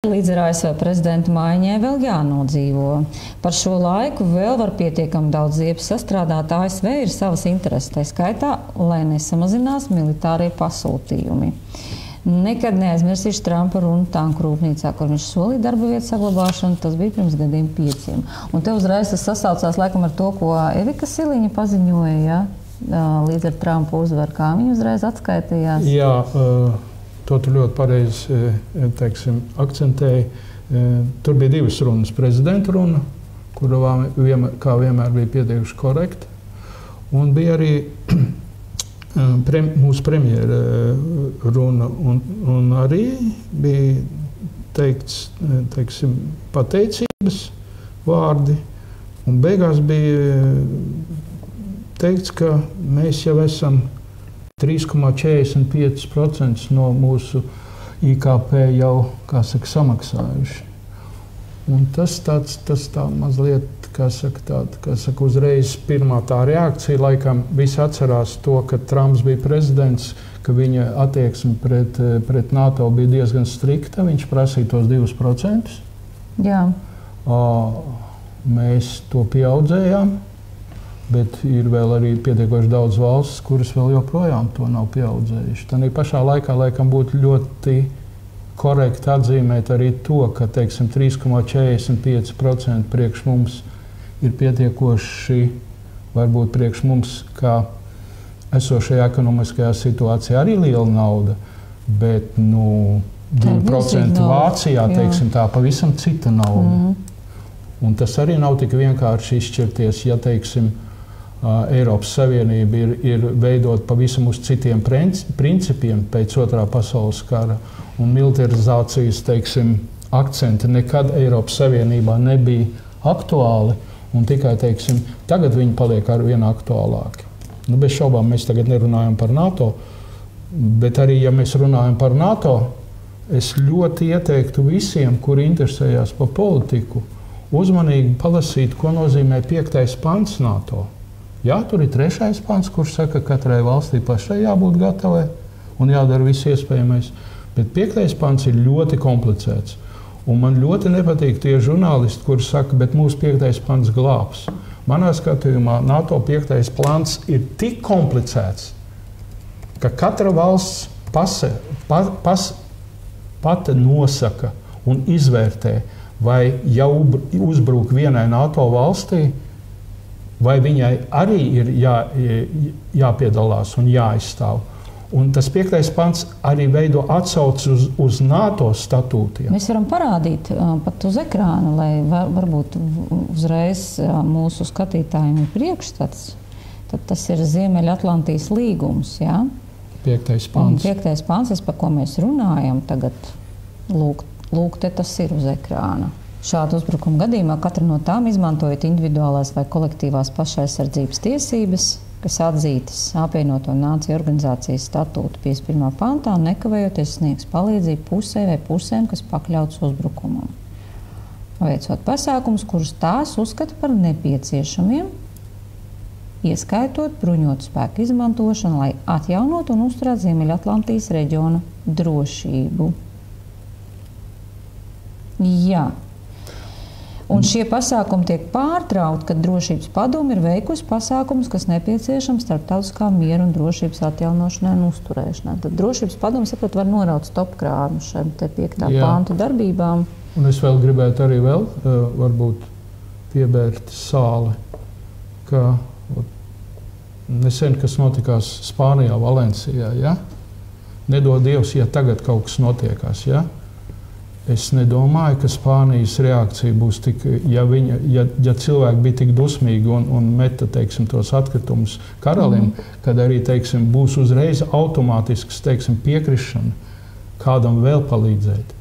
Līdz ar ASV prezidenta maiņai vēl jānodzīvo. Par šo laiku vēl var pietiekami daudz ziepes sastrādāt. ASV ir savas intereses, tā skaitā, lai nesamazinās militārie pasūtījumi. Nekad neaizmirsīšu Trumpa runu tanku rūpnīcā, kur viņš solīja darba vietu saglabāšanu. Tas bija pirms gadiem 5. Un te uzreiz tas sasaucās laikam ar to, ko Evika Siliņa paziņoja, ja? Līdz ar Trumpa uzvaru, kā viņa uzreiz atskaitījās. Jā, to tu ļoti pareizi akcentēji. Tur bija divas runas. Prezidenta runa, kura kā vienmēr bija pietiekuši korekta, un bija arī mūsu premjera runa, un arī bija teikts, pateicības vārdi, un beigās bija teikts, ka mēs jau esam 3,45% no mūsu IKP jau, kā saka, samaksājuši. Un tas tā mazliet, kā saka, uzreiz pirmā tā reakcija, laikam visi atcerās to, ka Trumps bija prezidents, ka viņa attieksme pret NATO bija diezgan strikta, viņš prasīja tos 2%. Jā. Mēs to pieaudzējām. Bet ir vēl arī pietiekoši daudz valsts, kuras vēl joprojām to nav pieaudzējuši. Tādā pašā laikā laikam būtu ļoti korekti atzīmēt arī to, ka 3,45% priekš mums ir pietiekoši, varbūt priekš mums, kā esošajā ekonomiskajā situācijā, arī liela nauda, bet 2% Vācijā, tā pavisam cita nauda. Un tas arī nav tik vienkārši izšķirties, ja, Eiropas Savienība ir veidot pavisam uz citiem principiem pēc Otrā pasaules kara, un militarizācijas, akcenti nekad Eiropas Savienībā nebija aktuāli, un tikai, tagad viņi paliek arvien aktuālāki. Bez šaubām mēs tagad nerunājam par NATO, bet arī, ja mēs runājam par NATO, es ļoti ieteiktu visiem, kuri interesējās par politiku, uzmanīgi palasīt, ko nozīmē 5. pants NATO. Jā, tur ir 3. pants, kurš saka, ka katrai valstī pašai jābūt gatavai un jādara viss iespējamais. Bet 5. pants ir ļoti komplicēts. Un man ļoti nepatīk tie žurnālisti, kuri saka, bet mūsu 5. pants glābs. Manā skatījumā NATO 5. pants ir tik komplicēts, ka katra valsts pati nosaka un izvērtē, vai jau uzbruk vienai NATO valstī, vai viņai arī ir jāpiedalās un jāizstāv. Un tas 5. pants arī veido atsauci uz NATO statūtiem. Mēs varam parādīt pat uz ekrāna, lai varbūt uzreiz mūsu skatītājiem ir priekšstats. Tad tas ir Ziemeļatlantijas līgums, jā? 5. pants. 5. pants, par ko mēs runājam tagad, lūk, te tas ir uz ekrāna. Šādu uzbrukumu gadījumā katra no tām izmantojot individuālās vai kolektīvās pašaizsardzības tiesības, kas atzītas Apvienoto Nāciju organizācijas statūta 51. pantā, nekavējoties sniegs palīdzību pusē vai pusēm, kas pakļauts uzbrukumam. Veicot pasākumus, kurus tās uzskata par nepieciešamiem, ieskaitot bruņotu spēku izmantošanu, lai atjaunotu un uzturētu Ziemeļatlantijas reģiona drošību. Jā. Un šie pasākumi tiek pārtraukti, kad Drošības padome ir veikusi pasākumus, kas nepieciešams starptautiskā miera un drošības atjaunošanai un uzturēšanai. Tad Drošības padome, saprot, var noraut stopkrānu šiem 5. pānta darbībām. Un es vēl gribētu arī varbūt piebērt sāli, ka nesen, kas notikās Spānijā, Valencijā, ja? Nedod Dievs, ja tagad kaut kas notiekās, ja? Es nedomāju, ka Spānijas reakcija būs tik, ja cilvēki bija tik dusmīgi un meta, tos atkritumus karalim, kad arī, būs uzreiz automātisks, piekrišana kādam vēl palīdzēt.